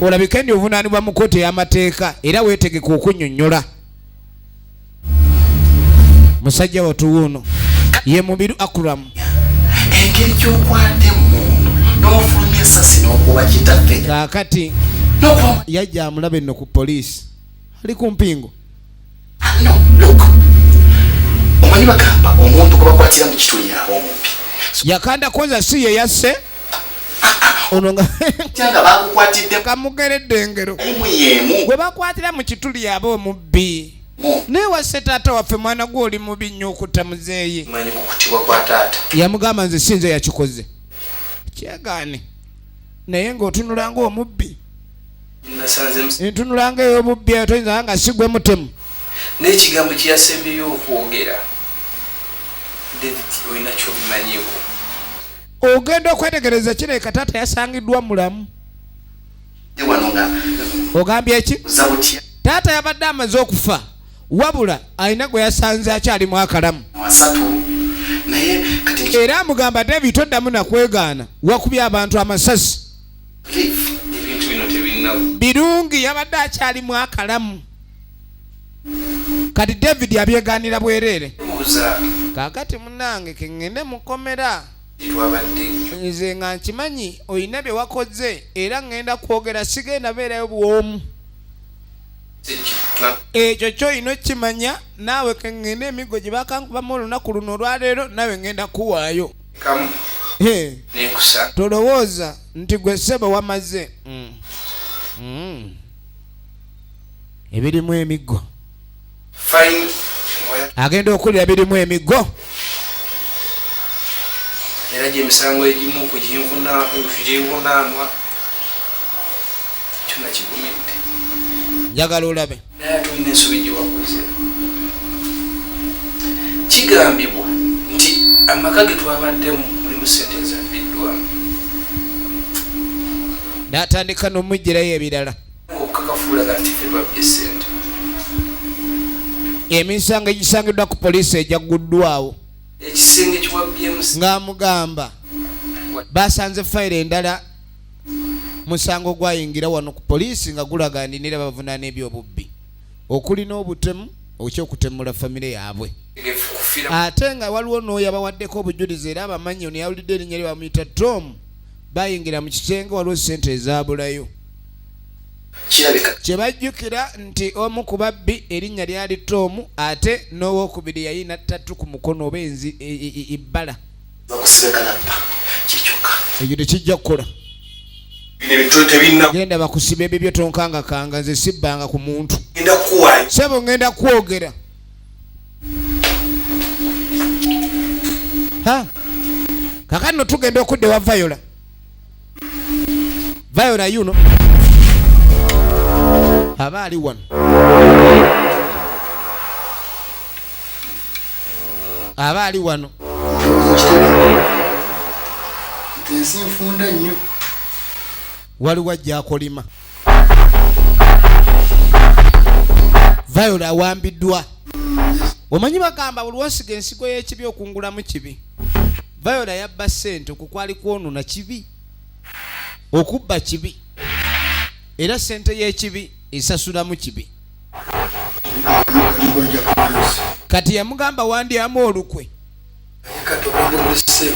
Olabika ndi ovunaanibwa mu kkooti y'amateeka era weetegeka okunnyonnyola. Musajja wattu wuuno ye Mubiru Akram. Engeri gy'okwatemu n'ofulumya essasi n'okuba kitaffe. Kaakati yajja amulaba enno ku poliisi ali ku mpingo. No, look. Omanyi bagamba omuntu gwe bakwatira mu kituli yaba omubbi. Yakanda kwanza si ye yasse. Ono nga kyanga bakukwatidde kamugeredde engero. Gwe bakwatira mu kituli yaba omubbi. Naye wasse taata waffe mwana gwe oli mubi nnyo okutta muzeeyi. Manyi kukutibwa kwa taata. Yamugamba nze sinze yakikoze. Kyagaane. Naye ng'otunula ng'omubbi. Ntunula ng'ey'omubbi toyinza nga sigwe mutemu. N'ekigambo kye yasembyeyo okwogera David olina ky'obimanyiiko. Ogenda okwetegereza kireka taata yasangiddwa mulamu. Ogambye ki? Taata yabadde amaze okufa wabula alina gwe yasanze akyalimu akalamu. Era amugamba David toddamu nakwegaana wakubye abantu amasasi. Ebintu bino tebirina birungi yabadde akyalimu akalamu. Kati David abyegaanira bwereere. Kaakati munnange kengende mukomera. Nze nga nkimanyi olina bye wakoze era ngenda kwogera sigenda beerayo bwomu. Ekyo ky'olina okimanya naawe kengende emigo gye bakankubamu olunaku luno olwaleero nawe ngenda kuwaayo. Tolowooza nti gwe ssebo wamaze. Ebirimu emiggo. Agenda okulira birimu emiggo. Era gy'emisango egimu kuginvunaanwa kyonna kigumidde. Njagala olabe. Naye tulina ensobi gye wakoze. Kigambibwa nti amaka ge twabaddemu mulimu ssente ezabbiddwamu. N'atandika n'omuggyirayo ebirala. Okukakafuulaga nti ffe twabbye ssente. Emisango egisangiddwa ku poliisi ejagguddwawo. Ekisenge kiwabbyemu ng'amugamba basanze fayiro endala musango gwayingira wano ku poliisi nga gulaga ndinira bavunaana ebyobubbi okuli n'obutemu okyokutemula famire yaabwe. Ate nga waliwo n'oyo abawaddeko obujulizi era abamanyi ono yawulidde erinnya lye bamuyita Tom bayingira mu kisenge waliwo ssente ezaabulayo. Kye bajjukira nti omu ku babbi erinnya lyali Tom ate n'owookubiri yayina ttatu ku mukono oba ebbala. Ekyo tekijja kukola. Genda bakusibe bibyo tonkanga kanga nze sibbanga ku muntu. Ngenda kuwayo. Sebo ngenda kwogera. Ha? Kakano tugenda okudde wa Viola. Viola yuno. Habari wano. Habari wano. Tensi mfunda nnyo. Waliwo ajja akolima. Viola awambiddwa. Omanyi bagamba buli wasiga ensigo y'ekibi okungulamu kibi. Viola yabba ssente okukwali kwonona kibi. Okubba kibi. Era ssente y'ekibi esasulamu kibi. Kati yamugamba wandyamu olukwe.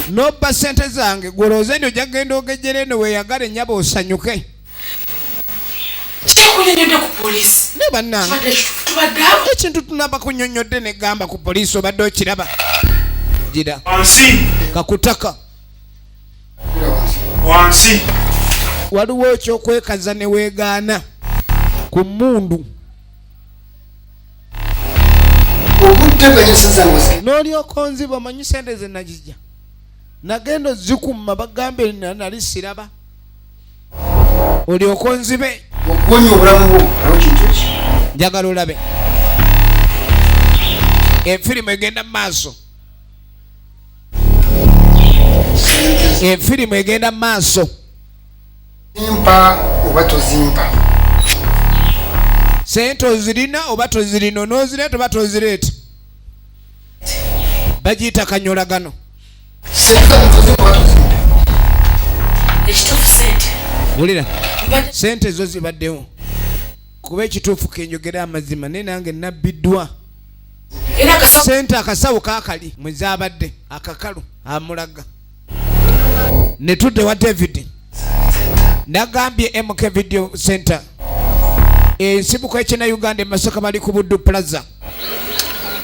Nobba ssente zange gwolooze nti ojja kgenda ogejjera eno weeyagala ennyaba osanyuke. Kyakunyonyodde ku poliisi. Ne bannange ekintu tunaba kunyonyodde ne gamba ku poliisi obadde okiraba. Gira kakutaka wansi waliwo ekyokwekaza ne weegaana ku mmundu. N'olyoka onziba omanyi sente ze nagijja nagenda ozikuma bagambe nali siraba olyoka onzibe okuwonya obulamu bwo kintu ki njagala olabe efirimu egenda mu maaso. Efirimu egenda mu maaso. Zimpa oba tozimpa. Sente ozirina oba tozirina onozireeta oba tozireeta. Bagiyita Akanyolagano. Ekituufu sente. Wulira sente zo zibaddewo. Kuba ekituufu kenjogera amazima naye nange nabbiddwa. Sente akasawo kaakali mwe zaabadde akakalu amulaga. Ne tudde wa David. Nagambye MK Video Center. Ensibuko ekina Uganda Masaka bali ku Buddu Plaza.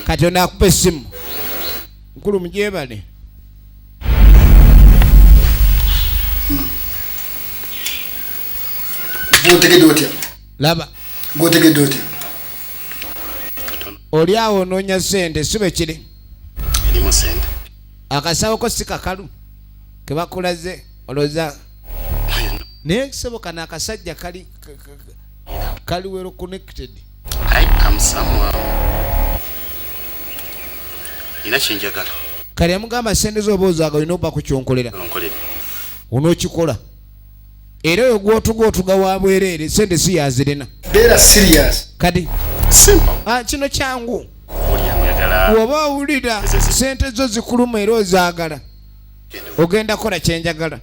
Kati onakupa essimu. Nkulu mujebale. Gotegedde otya? Laba. Gotegedde otya? Oli awo onoonya ssente sibe kiri. Erimu ssente. Akasawo ko si kakalu. Ke bakulaze oloza. Naye kisoboka n'akasajja kali well connected. I come somewhere. Ina chenjagala. Kali amugamba sente z'oboozaga olina okuba kukyonkolera. Onookikola. Era oyo gw'otuga wa bwereere sente si yazirina. Beera serious. Kadi. Simple. Kino kyangu. Oyagala. Bw'oba owulira sente zo zikuluma era ozaagala. Ogenda kola kyenjagala.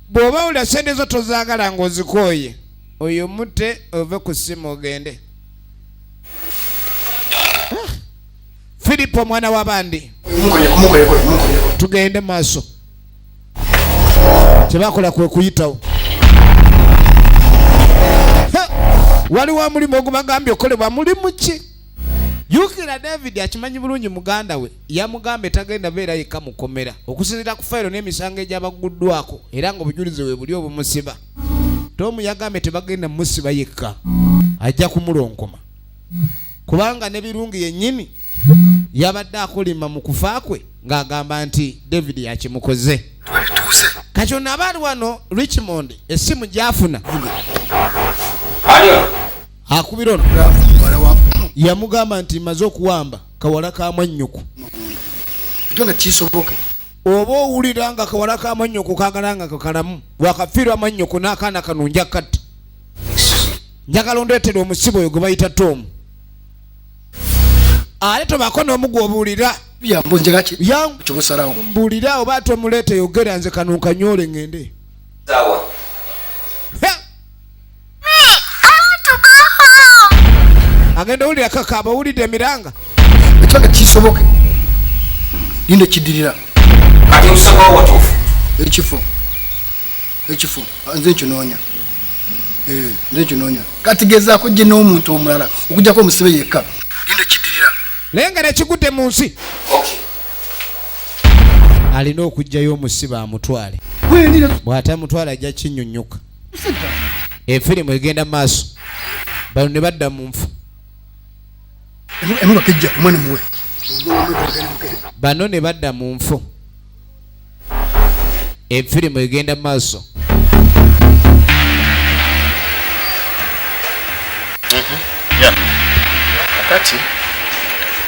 Bw'oba owulira sente zo tozaagala ng'ozikooye. Oyo mutte ove ku ssimu ogende. Filipo mwana w'abandi. Tugende maaso. Kyebakola kwe kuyitawo. Waliwo omulimu ogubagambye okolebwa mulimu ki? Yukira David akimanyi bulungi muganda we yamugamba tagenda beera yekka mukomera okusinziira ku fayiro n'emisango egy'abaguddwako era ng'obujulizi we buli obumusiba. Tomu yagambe tebagenda musiba yekka ajja kumulongoma kubanga ne birungi yennyini yabadde akolima mu kufa kwe ng'agamba nti David yakimukoze. Kati ono abaali wano Richmond essimu gy'afuna akubira ono yamugamba nti maze okuwamba kawala ka mwannyuku. Tona kisoboke. Oba owulira nga kawala ka mwannyuku kaagala nga kakalamu wakafiirwa mwannyuku n'akaana kano njakkatta. Njagala ondeetera omusibo oyo gwe bayita Tomu. Ale tobako n'omugwa obuulira. Mbuulira oba ate omuleete yogera nze kano nkanyole ngende. Agenda owulira kakaaba owulidde emiranga. Ekitanga kisoboke. Linde kidirira. Kati okusaba watuufu. Ekifo. Nze nkinoonya. Nze nkinoonya. Kati gezaako gye n'omuntu omulala okuggyako omusibe yekka. Linde kidirira. Naye nga nekigudde mu nsi. Alina okugjayo omusibe amutwale. Bw'atamutwala ajja kinnyonnyoka. Efirimu egenda maaso. Bano ne badda mu nfu. Emma kijja omwana muwe. Bano ne badda mu nfu. Efirimu egenda maaso. Yeah. Akati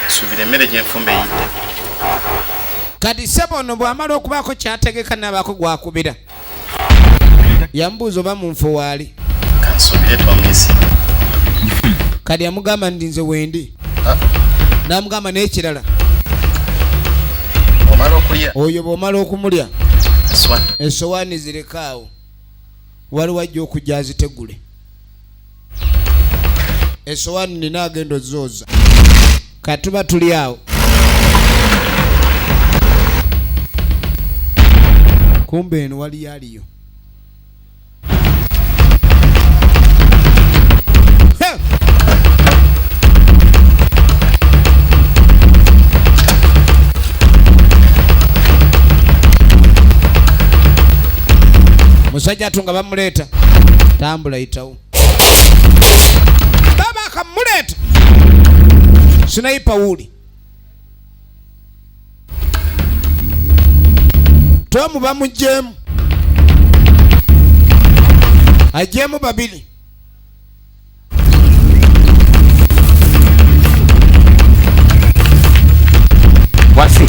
subira emmere gyenfumbe eyidde. Kati sebono bw'amala okubaako kyategeka n'abaako gwakubira. Yambuuza oba mu nfu waali. Kansubire twamwisi. Kati yamugamba ndi nze wendi. N'amugamba n'ekirala. Omala okulya. Oyo bw'omala okumulya. Eswani. Essowaani zirekaawo. Waliwo ajja okujja azitegule. Essowaani nina agenda ozooza. Katuba tuli awo. Kumbe eno wali aliyo. Musajja atunga bamuleeta. Tambula yitawo. Baba akamuleeta. Sniper wuli. Tomu bamujjemu. Ajjemu babiri. Wasi.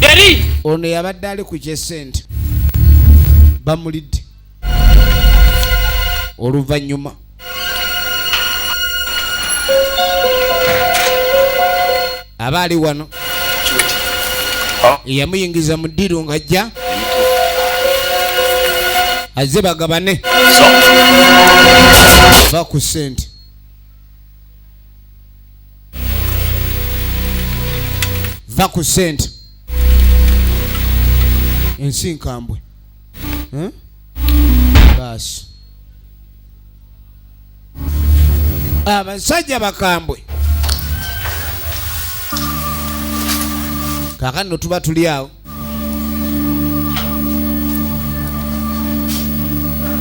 Eri! Ono yabadde ali ku kyesente. Bamulidde. Oluvannyuma. Abaali wano. Yamuyingiza mu ddiiro ng'ajja. Azze bagabane. Va ku ssente. Va ku ssente. Ensi nkambwe. Baasi. Abasajja bakambwe. Kaakano tuba tuli awo.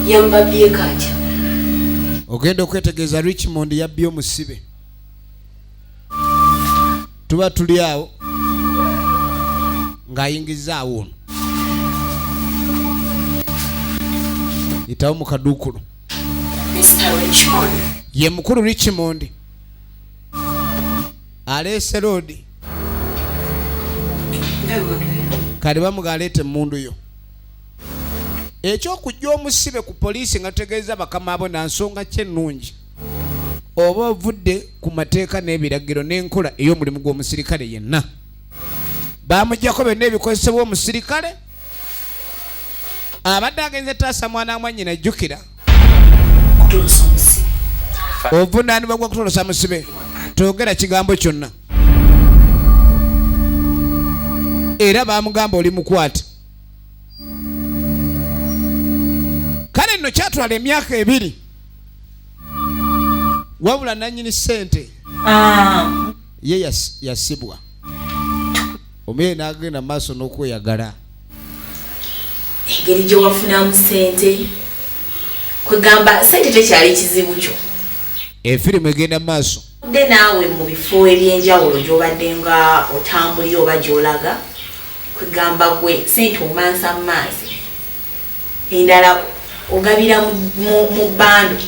Yambabye katya. Ogenda okwetegeeza Richmond yabbye omusibe. Tuba tuli awo ng'ayingizaawo ono. Yitawo mu kaduukulu. Mr. Richmond. Ye mukulu Richmond. Aleese roodi. Kale bamugaleete emmundu yo. Ekyokujja omusibe ku poliisi nga tutegeeza bakama abo na nsonga kyennungi. Oba ovudde ku mateeka n'ebiragiro n'enkola ey'omulimu gw'omusirikale yenna. Bamuggyako byonna ebikozesebwa omusirikale. Abadde agenze taasa mwana wa nnyina ajjukira. Kutolosa omusibe. Ovunaanibwa gwa kutolosa musibe. Toogera kigambo kyonna. Era bamugamba oli mukwate. Kale nno kyatwala emyaka 2. Wabula nannyini ssente. Ye yasibwa. Omeye n'agenda maaso n'okweyagala. Engeri gye wafunamu ssente. Kwegamba ssente tekyali kizibu kyo. Efirimu egenda maaso. Odde naawe mu bifo eby'enjawulo gy'obadde nga otambulira oba gy'olaga. Kwegamba gwe ssente omansa mu maaso. Endala ogabira mu bbando.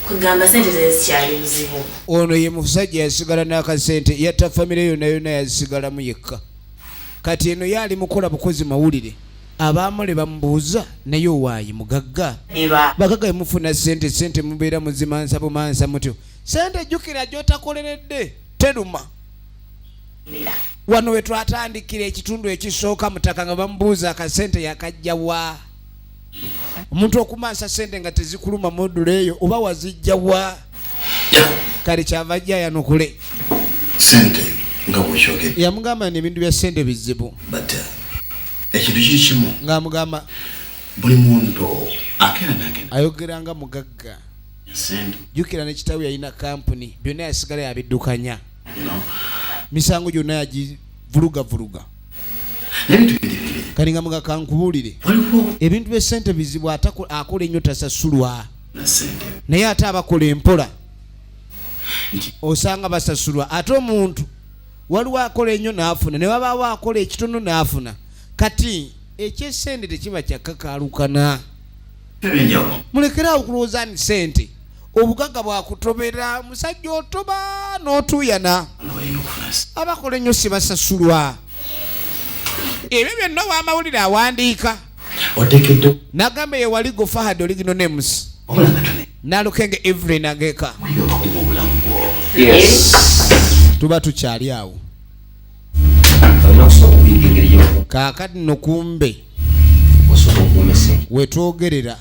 Kwegamba ssente zikyali buzibu. Ono ye musajja yasigala n'akasente yatta famire yonna yonna yasigalamu yekka. Kati eno yali mukola bukozi mawulire. Abaamule bamubuuza naye owaayi mugagga. Bagagga emufuna ssente mubeera muzimansa bumansa mutyo. Ssente jjukira gy'otakoleredde teruma. Wano we twatandikira ekitundu ekisooka mutaka nga bamubuuza akasente yakajja wa. Omuntu okumansa ssente nga tezikuluma modulo eyo oba wazijja wa. Kale kyava ajja yanukule. Ssente nga bw'okyogedde. Yamugamba n'ebintu bya ssente bizibu. Ekintu kiri kimu. Ng'amugamba buli muntu akeera ayogeranga mugagga. Ssente. Jjukira ne kitawe yalina kampuni byonna yasigala yabiddukanya. Misango gyonna yagivuluga. N'ebintu biri kalinga mga kankubulire ebintu bye sente bizibu akola ennyo tasasulwa naye ate abakola empola osanga basasulwa ate omuntu waliwo akola ennyo n'afuna ne wabaawo akola ekitono n'afuna kati ekyesente tekiba kyakakalukana mulekerawo okulowooza ni sente obugagga bwakutobera musajja otoba n'otuuyana abakola ennyo si basasulwa ebyo byonna w'amawulire awandiika nagamba ye waligo Fahad Original Names nalukenge Evelyn Ageka tuba tukyali awo kaakati no kumbe wetwogerera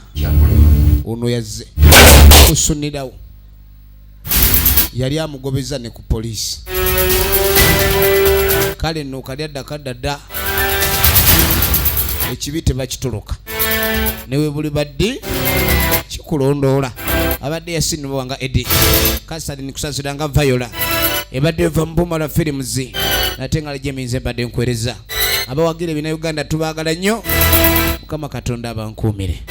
ono yazze osunirawo yali amugobeza ne ku poliisi kale nno kali addakaddadda ekibi tebakitoloka newe buli badde kikulondoola abadde yasinibwa nga Eddie kasali nikusasira nga Viola ebadde eva Busuulwa Films ate nga lejeminze badde nkwereza abawagira ebina Uganda tubaagala nnyo Mukama Katonda abankuumire.